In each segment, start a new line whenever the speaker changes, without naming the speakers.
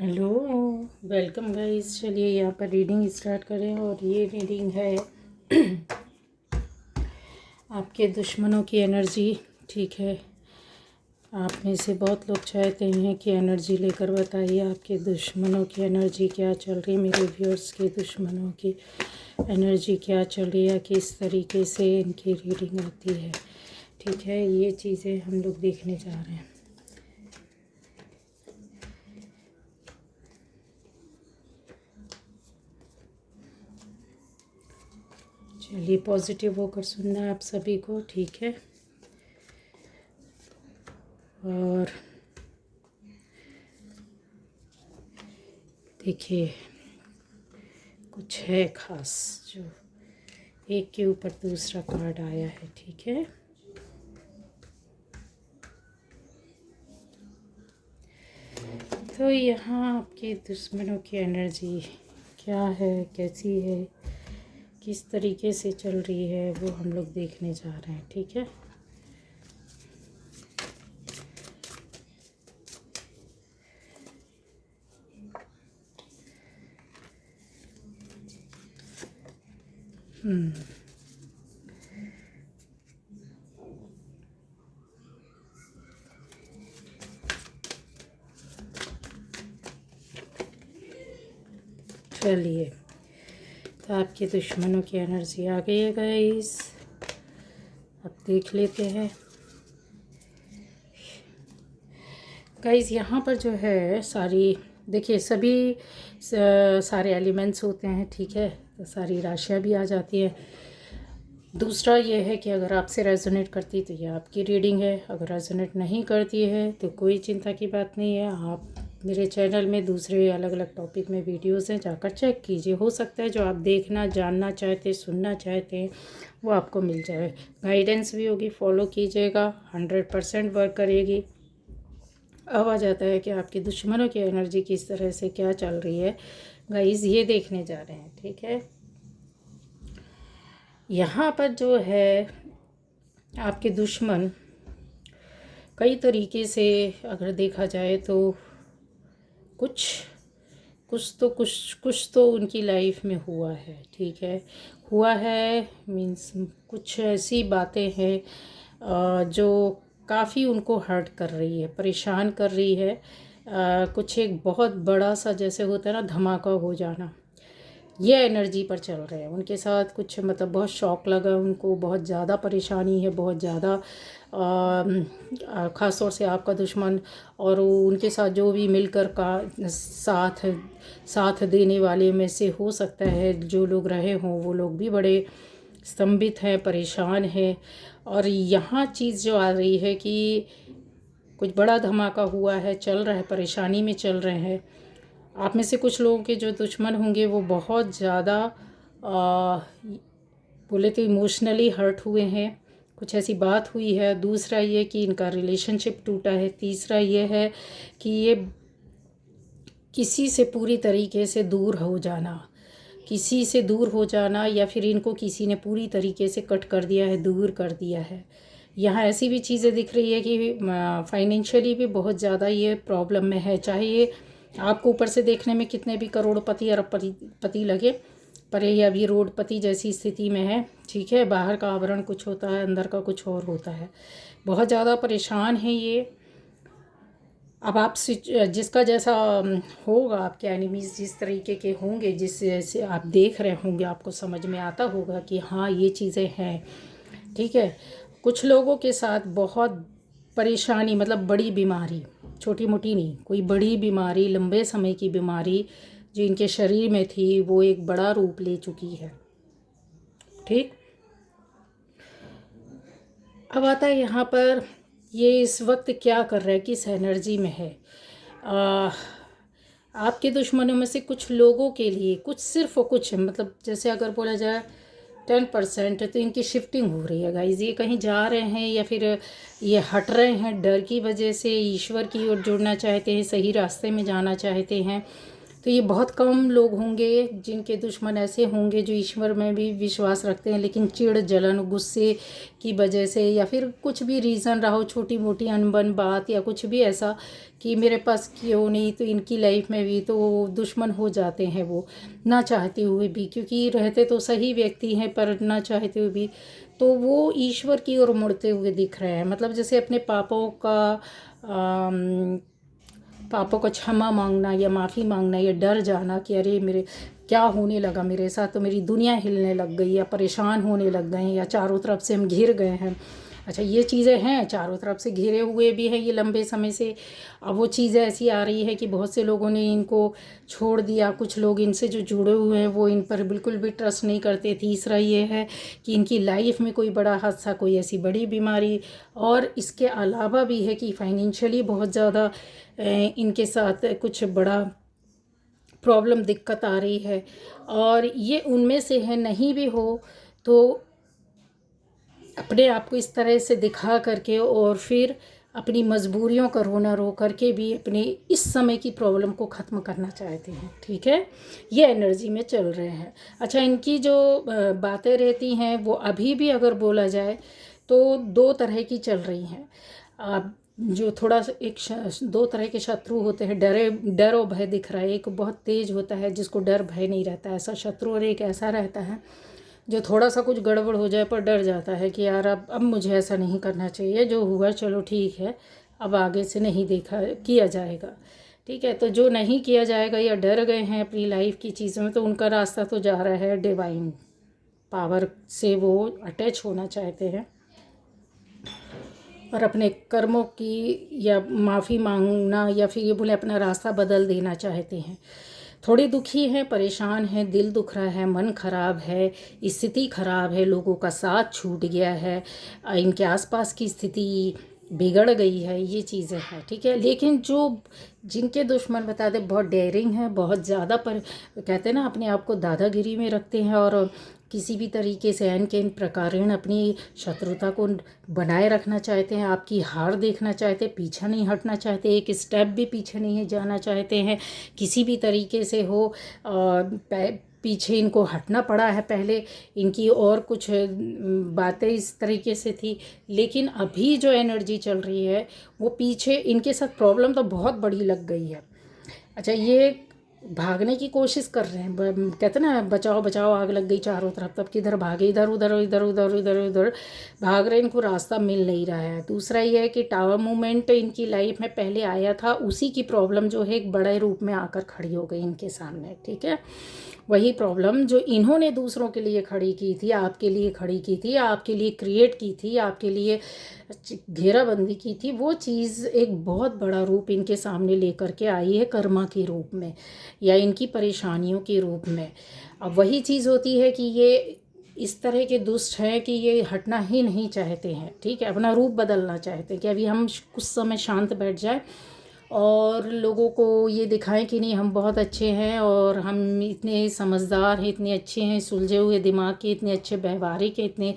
Hello, welcome guys. चलिए यहाँ पर रीडिंग स्टार्ट करें। और ये रीडिंग है आपके दुश्मनों की एनर्जी। ठीक है, आप में से बहुत लोग चाहते हैं कि एनर्जी लेकर बताइए आपके दुश्मनों की एनर्जी क्या चल रही है। मेरे व्यूअर्स के दुश्मनों की एनर्जी क्या चल रही है, किस तरीके से इनकी रीडिंग आती है। ठीक है, ये चीज़ें हम लोग देखने जा रहे हैं। चलिए, पॉजिटिव होकर सुनना है आप सभी को। ठीक है, और देखिए कुछ है ख़ास जो एक के ऊपर दूसरा कार्ड आया है। ठीक है, तो यहाँ आपके दुश्मनों की एनर्जी क्या है, कैसी है, किस तरीके से चल रही है, वो हम लोग देखने जा रहे हैं। ठीक है, चलिए, तो आपके दुश्मनों की एनर्जी आ गई है गाइस। अब देख लेते हैं गाइस। यहाँ पर जो है सारी, देखिए सभी सारे एलिमेंट्स होते हैं। ठीक है, तो सारी राशियाँ भी आ जाती हैं। दूसरा ये है कि अगर आपसे रेजोनेट करती तो ये आपकी रीडिंग है, अगर रेजोनेट नहीं करती है तो कोई चिंता की बात नहीं है। आप मेरे चैनल में दूसरे अलग अलग टॉपिक में वीडियोस हैं, जाकर चेक कीजिए। हो सकता है जो आप देखना जानना चाहते सुनना चाहते हैं वो आपको मिल जाए। गाइडेंस भी होगी, फॉलो कीजिएगा, 100% वर्क करेगी। अब आ जाता है कि आपके दुश्मनों की एनर्जी किस तरह से क्या चल रही है गाइस, ये देखने जा रहे हैं। ठीक है, यहाँ पर जो है आपके दुश्मन कई तरीके से अगर देखा जाए तो कुछ कुछ तो उनकी लाइफ में हुआ है। ठीक है, हुआ है मीन्स कुछ ऐसी बातें हैं जो काफ़ी उनको हर्ट कर रही है, परेशान कर रही है। कुछ एक बहुत बड़ा सा जैसे होता है ना धमाका हो जाना, ये एनर्जी पर चल रहे हैं। उनके साथ कुछ मतलब बहुत शौक लगा उनको, बहुत ज़्यादा परेशानी है, बहुत ज़्यादा ख़ास तौर से आपका दुश्मन और उनके साथ जो भी मिलकर का साथ देने वाले में से हो सकता है जो लोग रहे हों वो लोग भी बड़े स्तंभित हैं, परेशान हैं। और यहाँ चीज़ जो आ रही है कि कुछ बड़ा धमाका हुआ है, चल रहा है, परेशानी में चल रहे हैं। आप में से कुछ लोगों के जो दुश्मन होंगे वो बहुत ज़्यादा बोले तो इमोशनली हर्ट हुए हैं, कुछ ऐसी बात हुई है। दूसरा ये कि इनका रिलेशनशिप टूटा है। तीसरा ये है कि ये किसी से पूरी तरीके से दूर हो जाना, किसी से दूर हो जाना, या फिर इनको किसी ने पूरी तरीके से कट कर दिया है, दूर कर दिया है। यहाँ ऐसी भी चीज़ें दिख रही है कि फाइनेंशियली भी बहुत ज़्यादा ये प्रॉब्लम में है। चाहे ये आपको ऊपर से देखने में कितने भी करोड़पति अरबपति लगे, पर ये अभी रोडपति जैसी स्थिति में है। ठीक है, बाहर का आवरण कुछ होता है, अंदर का कुछ और होता है। बहुत ज़्यादा परेशान है ये। अब आप जिसका जैसा होगा, आपके एनिमीज़ जिस तरीके के होंगे, जिस से आप देख रहे होंगे, आपको समझ में आता होगा कि हाँ ये चीज़ें हैं। ठीक है, कुछ लोगों के साथ बहुत परेशानी, मतलब बड़ी बीमारी, छोटी मोटी नहीं, कोई बड़ी बीमारी, लंबे समय की बीमारी जो इनके शरीर में थी वो एक बड़ा रूप ले चुकी है। ठीक, अब आता है यहाँ पर ये इस वक्त क्या कर रहा है, किस एनर्जी में है। आपके दुश्मनों में से कुछ लोगों के लिए कुछ सिर्फ कुछ मतलब जैसे अगर बोला जाए 10% तो इनकी शिफ्टिंग हो रही है गाइज। ये कहीं जा रहे हैं या फिर ये हट रहे हैं डर की वजह से, ईश्वर की ओर जुड़ना चाहते हैं, सही रास्ते में जाना चाहते हैं। तो ये बहुत कम लोग होंगे जिनके दुश्मन ऐसे होंगे जो ईश्वर में भी विश्वास रखते हैं, लेकिन चिढ़ जलन गुस्से की वजह से या फिर कुछ भी रीज़न रहा हो, छोटी मोटी अनबन बात या कुछ भी ऐसा कि मेरे पास क्यों नहीं, तो इनकी लाइफ में भी तो दुश्मन हो जाते हैं वो ना चाहते हुए भी, क्योंकि रहते तो सही व्यक्ति हैं पर ना चाहते हुए भी तो वो ईश्वर की ओर मुड़ते हुए दिख रहे हैं। मतलब जैसे अपने पापों को क्षमा मांगना या माफ़ी मांगना या डर जाना कि अरे मेरे क्या होने लगा मेरे साथ, तो मेरी दुनिया हिलने लग गई या परेशान होने लग गए हैं या चारों तरफ से हम घिर गए हैं। अच्छा ये चीज़ें हैं, चारों तरफ से घिरे हुए भी हैं ये लंबे समय से। अब वो चीज़ें ऐसी आ रही है कि बहुत से लोगों ने इनको छोड़ दिया, कुछ लोग इनसे जो जुड़े हुए हैं वो इन पर बिल्कुल भी ट्रस्ट नहीं करते। तीसरा ये है कि इनकी लाइफ में कोई बड़ा हादसा, कोई ऐसी बड़ी बीमारी, और इसके अलावा भी है कि फाइनेंशियली बहुत ज़्यादा इनके साथ कुछ बड़ा प्रॉब्लम दिक्कत आ रही है। और ये उनमें से है, नहीं भी हो तो अपने आप को इस तरह से दिखा करके और फिर अपनी मजबूरियों का रोना रो करके भी अपने इस समय की प्रॉब्लम को ख़त्म करना चाहते हैं। ठीक है, ये एनर्जी में चल रहे हैं। अच्छा इनकी जो बातें रहती हैं वो अभी भी अगर बोला जाए तो दो तरह की चल रही हैं। अब जो थोड़ा सा दो तरह के शत्रु होते हैं। डर और भय दिख रहा है। एक बहुत तेज होता है जिसको डर भय नहीं रहता ऐसा शत्रु, और एक ऐसा रहता है जो थोड़ा सा कुछ गड़बड़ हो जाए पर डर जाता है कि यार अब मुझे ऐसा नहीं करना चाहिए, जो हुआ चलो ठीक है, अब आगे से नहीं देखा किया जाएगा। ठीक है, तो जो नहीं किया जाएगा या डर गए हैं अपनी लाइफ की चीज़ों में, तो उनका रास्ता तो जा रहा है डिवाइन पावर से, वो अटैच होना चाहते हैं और अपने कर्मों की या माफ़ी मांगना या फिर ये बोले अपना रास्ता बदल देना चाहते हैं। थोड़े दुखी हैं, परेशान हैं, दिल दुख रहा है, मन खराब है, स्थिति खराब है, लोगों का साथ छूट गया है, इनके आसपास की स्थिति बिगड़ गई है, ये चीज़ें हैं। ठीक है, लेकिन जो जिनके दुश्मन बता दे बहुत डेयरिंग है, बहुत ज़्यादा, पर कहते हैं ना अपने आप को दादागिरी में रखते हैं और किसी भी तरीके से एन के इन प्रकारेण अपनी शत्रुता को बनाए रखना चाहते हैं, आपकी हार देखना चाहते हैं, पीछा नहीं हटना चाहते, एक स्टेप भी पीछे नहीं जाना चाहते हैं किसी भी तरीके से हो। पीछे इनको हटना पड़ा है पहले, इनकी और कुछ बातें इस तरीके से थी, लेकिन अभी जो एनर्जी चल रही है वो पीछे इनके साथ प्रॉब्लम तो बहुत बड़ी लग गई है। अच्छा ये भागने की कोशिश कर रहे हैं, कहते ना बचाओ बचाओ आग लग गई चारों तरफ, तब किधर भागे, इधर उधर इधर उधर इधर उधर भाग रहे, इनको रास्ता मिल नहीं रहा है। दूसरा ये है कि टावर मूवमेंट इनकी लाइफ में पहले आया था, उसी की प्रॉब्लम जो है एक बड़े रूप में आकर खड़ी हो गई इनके सामने। ठीक है, वही प्रॉब्लम जो इन्होंने दूसरों के लिए खड़ी की थी, आपके लिए खड़ी की थी, आपके लिए क्रिएट की थी, आपके लिए घेराबंदी की थी, वो चीज़ एक बहुत बड़ा रूप इनके सामने लेकर के आई है कर्मा के रूप में या इनकी परेशानियों के रूप में। अब वही चीज़ होती है कि ये इस तरह के दुष्ट हैं कि ये हटना ही नहीं चाहते हैं। ठीक है, अपना रूप बदलना चाहते हैं कि अभी हम कुछ समय शांत बैठ जाए और लोगों को ये दिखाएं कि नहीं हम बहुत अच्छे हैं और हम इतने समझदार हैं, इतने अच्छे हैं, सुलझे हुए दिमाग के, इतने अच्छे व्यवहारिक हैं, इतने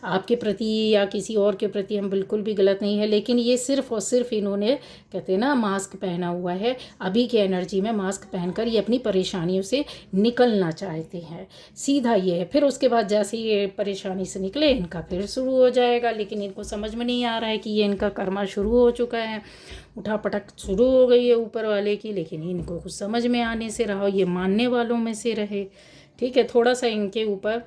आपके प्रति या किसी और के प्रति हम बिल्कुल भी गलत नहीं है। लेकिन ये सिर्फ़ और सिर्फ इन्होंने कहते हैं ना मास्क पहना हुआ है, अभी के एनर्जी में मास्क पहनकर ये अपनी परेशानियों से निकलना चाहते हैं। सीधा ये है, फिर उसके बाद जैसे ये परेशानी से निकले इनका फिर शुरू हो जाएगा, लेकिन इनको समझ में नहीं आ रहा है कि ये इनका कर्मा शुरू हो चुका है, उठापटक शुरू हो गई है ऊपर वाले की, लेकिन इनको कुछ समझ में आने से रहा, ये मानने वालों में से रहे। ठीक है, थोड़ा सा इनके ऊपर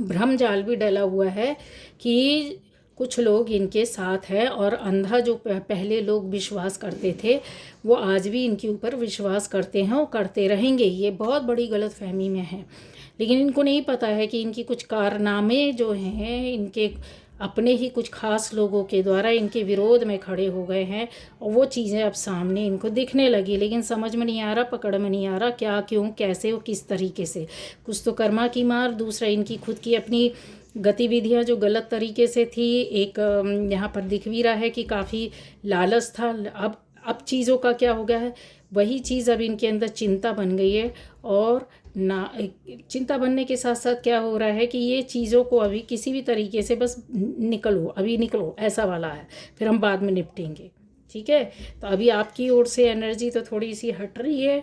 भ्रम जाल भी डला हुआ है कि कुछ लोग इनके साथ है और अंधा जो पहले लोग विश्वास करते थे वो आज भी इनके ऊपर विश्वास करते हैं और करते रहेंगे। ये बहुत बड़ी गलतफहमी में है, लेकिन इनको नहीं पता है कि इनकी कुछ कारनामे जो हैं इनके अपने ही कुछ खास लोगों के द्वारा इनके विरोध में खड़े हो गए हैं और वो चीज़ें अब सामने इनको दिखने लगी, लेकिन समझ में नहीं आ रहा, पकड़ में नहीं आ रहा क्या क्यों कैसे और किस तरीके से। कुछ तो कर्मा की मार, दूसरा इनकी खुद की अपनी गतिविधियां जो गलत तरीके से थी। एक यहाँ पर दिख भी रहा है कि काफ़ी लालच था। अब चीज़ों का क्या हो गया है, वही चीज़ अब इनके अंदर चिंता बन गई है और ना चिंता बनने के साथ साथ क्या हो रहा है कि ये चीज़ों को अभी किसी भी तरीके से बस निकलो, अभी निकलो ऐसा वाला है, फिर हम बाद में निपटेंगे। ठीक है, तो अभी आपकी ओर से एनर्जी तो थोड़ी सी हट रही है,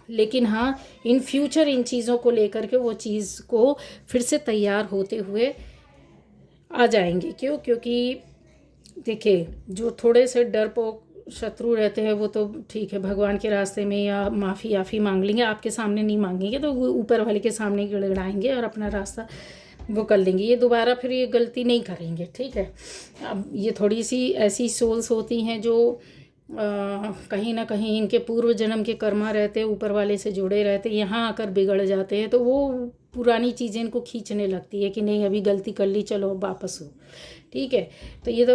लेकिन हाँ, इन फ्यूचर इन चीज़ों को लेकर के वो चीज़ को फिर से तैयार होते हुए आ जाएंगे। क्यों? क्योंकि देखिए, जो थोड़े से डरपोक शत्रु रहते हैं वो तो ठीक है, भगवान के रास्ते में या माफ़ी मांग लेंगे, आपके सामने नहीं मांगेंगे तो वो ऊपर वाले के सामने गिड़गिड़ाएंगे और अपना रास्ता वो कर लेंगे। ये दोबारा फिर ये गलती नहीं करेंगे, ठीक है। अब ये थोड़ी सी ऐसी सोल्स होती हैं जो कहीं ना कहीं इनके पूर्व जन्म के कर्मा रहते हैं, ऊपर वाले से जुड़े रहते हैं, यहाँ आकर बिगड़ जाते हैं, तो वो पुरानी चीज़ें इनको खींचने लगती है कि नहीं अभी गलती कर ली, चलो अब वापस हो, ठीक है। तो ये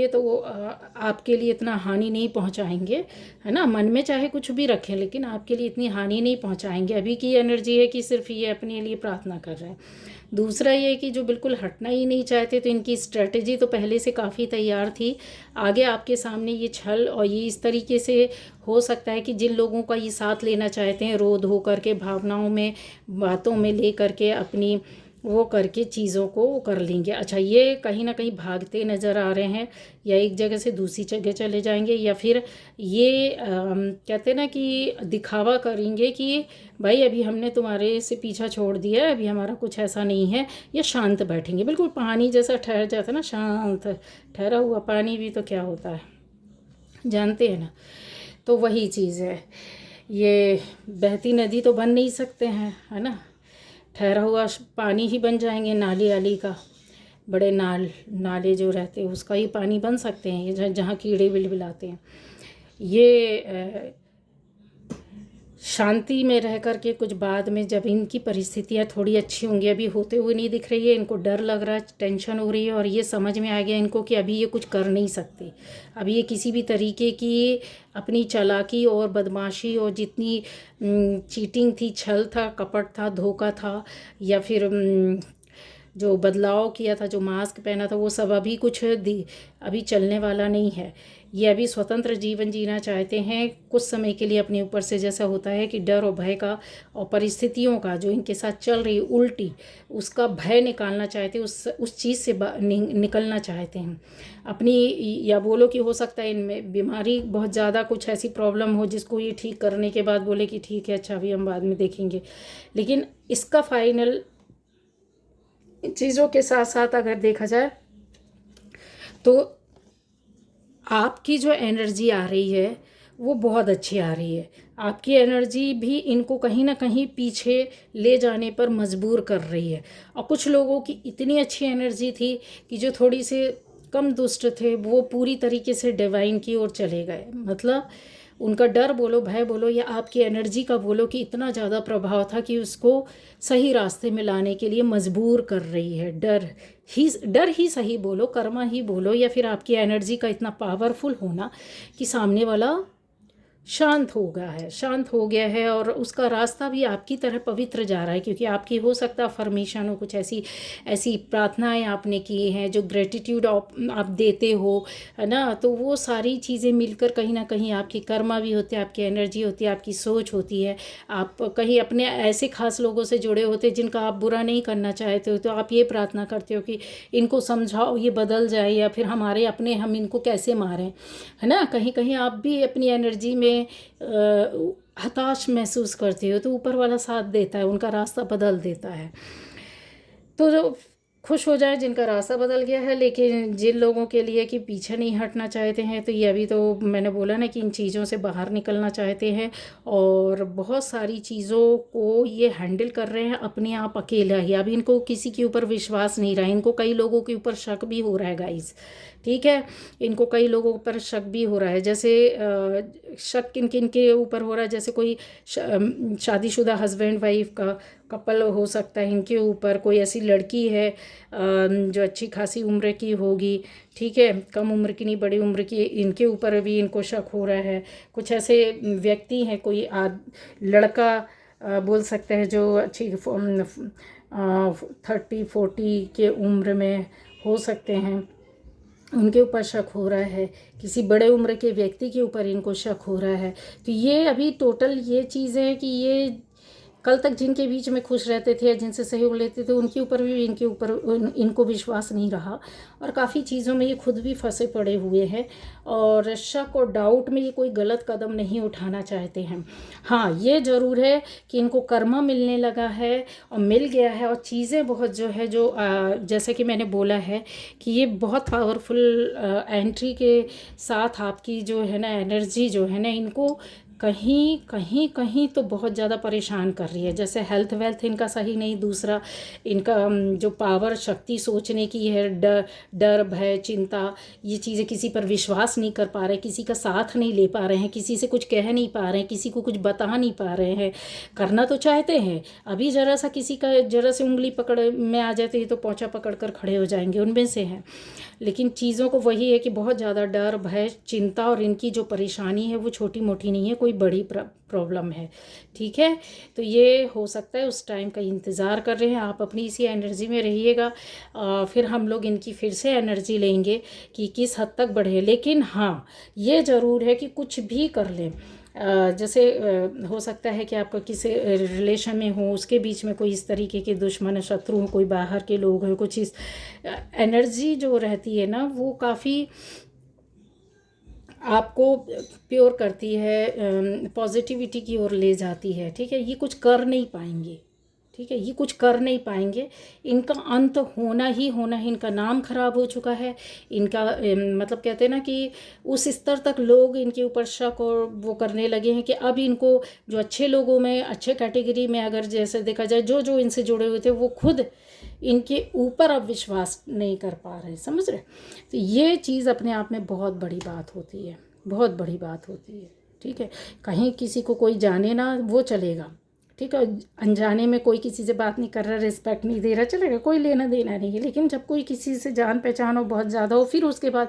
तो वो आपके लिए इतना हानि नहीं पहुंचाएंगे, है ना। मन में चाहे कुछ भी रखें लेकिन आपके लिए इतनी हानि नहीं पहुंचाएंगे। अभी की एनर्जी है कि सिर्फ ये अपने लिए प्रार्थना कर रहे हैं। दूसरा ये कि जो बिल्कुल हटना ही नहीं चाहते, तो इनकी स्ट्रेटजी तो पहले से काफ़ी तैयार थी। आगे आपके सामने ये छल और ये इस तरीके से हो सकता है कि जिन लोगों का ये साथ लेना चाहते हैं, रो धो करके भावनाओं में बातों में ले करके अपनी वो करके चीज़ों को वो कर लेंगे। अच्छा, ये कहीं ना कहीं भागते नज़र आ रहे हैं, या एक जगह से दूसरी जगह चले जाएंगे, या फिर ये कहते हैं ना कि दिखावा करेंगे कि भाई अभी हमने तुम्हारे से पीछा छोड़ दिया है, अभी हमारा कुछ ऐसा नहीं है। या शांत बैठेंगे, बिल्कुल पानी जैसा ठहर जाता है ना, शांत ठहरा हुआ पानी भी तो क्या होता है जानते हैं ना। तो वही चीज़ है, ये बहती नदी तो बन नहीं सकते हैं, है ना। ठहरा हुआ पानी ही बन जाएंगे, नाली आली का, बड़े नाले जो रहते हैं उसका ही पानी बन सकते हैं, ये जहाँ कीड़े बिलबिलाते हैं। ये शांति में रह कर के कुछ बाद में जब इनकी परिस्थितियाँ थोड़ी अच्छी होंगी, अभी होते हुए नहीं दिख रही है, इनको डर लग रहा है, टेंशन हो रही है, और ये समझ में आ गया इनको कि अभी ये कुछ कर नहीं सकते। अभी ये किसी भी तरीके की अपनी चालाकी और बदमाशी और जितनी चीटिंग थी, छल था, कपट था, धोखा था, या फिर जो बदलाव किया था, जो मास्क पहना था, वो सब अभी कुछ अभी चलने वाला नहीं है। ये अभी स्वतंत्र जीवन जीना चाहते हैं कुछ समय के लिए अपने ऊपर से। जैसा होता है कि डर और भय का और परिस्थितियों का जो इनके साथ चल रही उल्टी, उसका भय निकालना चाहते हैं, उस चीज़ से निकलना चाहते हैं अपनी। या बोलो कि हो सकता है इनमें बीमारी बहुत ज़्यादा कुछ ऐसी प्रॉब्लम हो जिसको ये ठीक करने के बाद बोले कि ठीक है, अच्छा अभी हम बाद में देखेंगे। लेकिन इसका फाइनल चीज़ों के साथ साथ अगर देखा जाए तो आपकी जो एनर्जी आ रही है वो बहुत अच्छी आ रही है। आपकी एनर्जी भी इनको कहीं ना कहीं पीछे ले जाने पर मजबूर कर रही है। और कुछ लोगों की इतनी अच्छी एनर्जी थी कि जो थोड़ी से कम दुष्ट थे वो पूरी तरीके से डिवाइन की ओर चले गए। मतलब उनका डर बोलो, भय बोलो, या आपकी एनर्जी का बोलो कि इतना ज़्यादा प्रभाव था कि उसको सही रास्ते में लाने के लिए मजबूर कर रही है। डर ही सही बोलो, कर्मा ही बोलो, या फिर आपकी एनर्जी का इतना पावरफुल होना कि सामने वाला शांत हो गया है और उसका रास्ता भी आपकी तरह पवित्र जा रहा है। क्योंकि आपकी हो सकता है फॉर्मेशन हो, कुछ ऐसी ऐसी प्रार्थनाएं आपने की हैं जो ग्रेटिट्यूड आप देते हो, है ना। तो वो सारी चीज़ें मिलकर कहीं ना कहीं आपकी कर्मा भी होते हैं, आपकी एनर्जी होती है, आपकी सोच होती है। आप कहीं अपने ऐसे खास लोगों से जुड़े होते जिनका आप बुरा नहीं करना चाहते हो, तो आप ये प्रार्थना करते हो कि इनको समझाओ, ये बदल जाए, या फिर हमारे अपने हम इनको कैसे मारें, है ना। कहीं कहीं आप भी अपनी एनर्जी में हताश महसूस करते हो तो ऊपर वाला साथ देता है, उनका रास्ता बदल देता है। तो जो खुश हो जाए जिनका रास्ता बदल गया है। लेकिन जिन लोगों के लिए कि पीछे नहीं हटना चाहते हैं, तो ये अभी तो मैंने बोला ना कि इन चीज़ों से बाहर निकलना चाहते हैं और बहुत सारी चीज़ों को ये हैंडल कर रहे हैं अपने आप अकेला ही। अभी इनको किसी के ऊपर विश्वास नहीं रहा, इनको कई लोगों के ऊपर शक भी हो रहा है गाइस, ठीक है। इनको कई लोगों पर शक भी हो रहा है। जैसे शक किन किन के ऊपर हो रहा है, जैसे कोई शादीशुदा हस्बैंड वाइफ का कपल हो सकता है इनके ऊपर, कोई ऐसी लड़की है जो अच्छी खासी उम्र की होगी, ठीक है, कम उम्र की नहीं बड़ी उम्र की, इनके ऊपर भी इनको शक हो रहा है। कुछ ऐसे व्यक्ति हैं, कोई लड़का बोल सकते हैं जो अच्छी 30-40 के उम्र में हो सकते हैं, उनके ऊपर शक हो रहा है। किसी बड़े उम्र के व्यक्ति के ऊपर इनको शक हो रहा है। तो ये अभी टोटल ये चीज़ है कि ये कल तक जिनके बीच में खुश रहते थे या जिनसे सहयोग लेते थे उनके ऊपर भी इनको विश्वास नहीं रहा, और काफ़ी चीज़ों में ये खुद भी फंसे पड़े हुए हैं, और शक और डाउट में ये कोई गलत कदम नहीं उठाना चाहते हैं। हाँ, ये ज़रूर है कि इनको कर्मा मिलने लगा है और मिल गया है, और चीज़ें बहुत जो है जो जैसे कि मैंने बोला है कि ये बहुत पावरफुल एंट्री के साथ आपकी जो है ना एनर्जी जो है ना इनको कहीं कहीं कहीं तो बहुत ज़्यादा परेशान कर रही है। जैसे हेल्थ वेल्थ इनका सही नहीं, दूसरा इनका जो पावर शक्ति सोचने की है, डर भय चिंता, ये चीज़ें, किसी पर विश्वास नहीं कर पा रहे, किसी का साथ नहीं ले पा रहे हैं, किसी से कुछ कह नहीं पा रहे हैं, किसी को कुछ बता नहीं पा रहे हैं। करना तो चाहते हैं, अभी ज़रा सा किसी का ज़रा से उंगली पकड़ में आ जाते हैं तो पोंछा पकड़ कर खड़े हो जाएंगे, उनमें से हैं। लेकिन चीज़ों को वही है कि बहुत ज़्यादा डर भय चिंता, और इनकी जो परेशानी है वो छोटी मोटी नहीं है, कोई बड़ी प्रॉब्लम है। ठीक है, तो ये हो सकता है उस टाइम का इंतज़ार कर रहे हैं। आप अपनी इसी एनर्जी में रहिएगा, फिर हम लोग इनकी फिर से एनर्जी लेंगे कि किस हद तक बढ़े। लेकिन हाँ, ये ज़रूर है कि कुछ भी कर लें, जैसे हो सकता है कि आपका किसी रिलेशन में हो, उसके बीच में कोई इस तरीके के दुश्मन शत्रु हो, कोई बाहर के लोग हो, कुछ इस एनर्जी जो रहती है ना वो काफ़ी आपको प्योर करती है, पॉजिटिविटी की ओर ले जाती है। ठीक है, ये कुछ कर नहीं पाएंगे। ठीक है, ये कुछ कर नहीं पाएंगे, इनका अंत होना ही होना है। इनका नाम खराब हो चुका है, इनका मतलब कहते हैं ना कि उस स्तर तक लोग इनके ऊपर शक और वो करने लगे हैं कि अब इनको जो अच्छे लोगों में, अच्छे कैटेगरी में अगर जैसे देखा जाए, जो जो इनसे जुड़े हुए थे वो खुद इनके ऊपर अब विश्वास नहीं कर पा रहे, समझ रहे। तो ये चीज़ अपने आप में बहुत बड़ी बात होती है, बहुत बड़ी बात होती है। ठीक है, कहीं किसी को कोई जाने ना वो चलेगा, ठीक है, अनजाने में कोई किसी से बात नहीं कर रहा, रिस्पेक्ट नहीं दे रहा, चलेगा, कोई लेना देना नहीं है। लेकिन जब कोई किसी से जान पहचान हो बहुत ज़्यादा हो, फिर उसके बाद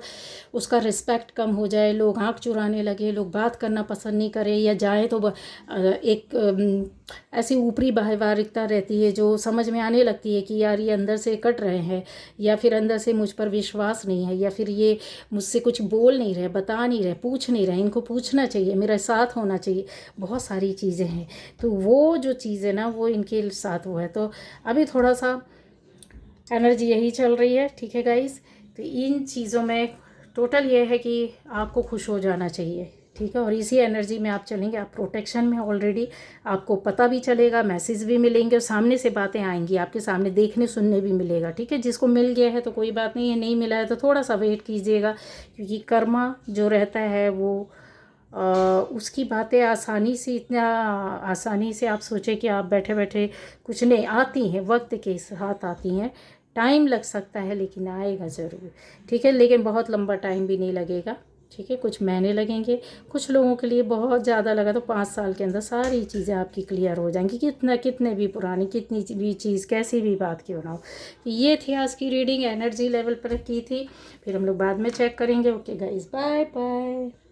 उसका रिस्पेक्ट कम हो जाए, लोग आँख चुराने लगे, लोग बात करना पसंद नहीं करें, या जाए तो एक ऐसी ऊपरी व्यवहारिकता रहती है जो समझ में आने लगती है कि यार ये अंदर से कट रहे हैं, या फिर अंदर से मुझ पर विश्वास नहीं है, या फिर ये मुझसे कुछ बोल नहीं रहे, बता नहीं रहे, पूछ नहीं रहे, इनको पूछना चाहिए, मेरा साथ होना चाहिए, बहुत सारी चीज़ें हैं। तो वो जो चीज़ है ना वो इनके साथ वो है। तो अभी थोड़ा सा एनर्जी यही चल रही है। ठीक है गाइस, तो इन चीज़ों में टोटल ये है कि आपको खुश हो जाना चाहिए। ठीक है, और इसी एनर्जी में आप चलेंगे, आप प्रोटेक्शन में ऑलरेडी, आपको पता भी चलेगा, मैसेज भी मिलेंगे, और सामने से बातें आएंगी आपके सामने, देखने सुनने भी मिलेगा। ठीक है, जिसको मिल गया है तो कोई बात नहीं है, नहीं मिला है तो थोड़ा सा वेट कीजिएगा, क्योंकि कर्मा जो रहता है वो उसकी बातें आसानी से, इतना आसानी से आप सोचें कि आप बैठे बैठे कुछ नहीं, आती हैं, वक्त के साथ आती हैं, टाइम लग सकता है लेकिन आएगा ज़रूर। ठीक है, लेकिन बहुत लंबा टाइम भी नहीं लगेगा। ठीक है, कुछ महीने लगेंगे, कुछ लोगों के लिए बहुत ज़्यादा लगा तो 5 साल के अंदर सारी चीज़ें आपकी क्लियर हो जाएंगी, कितने भी पुरानी, कितनी भी चीज़, कैसी भी बात क्यों ना हो। ये थी आज की रीडिंग, एनर्जी लेवल पर की थी, फिर हम लोग बाद में चेक करेंगे। Okay guys, bye bye.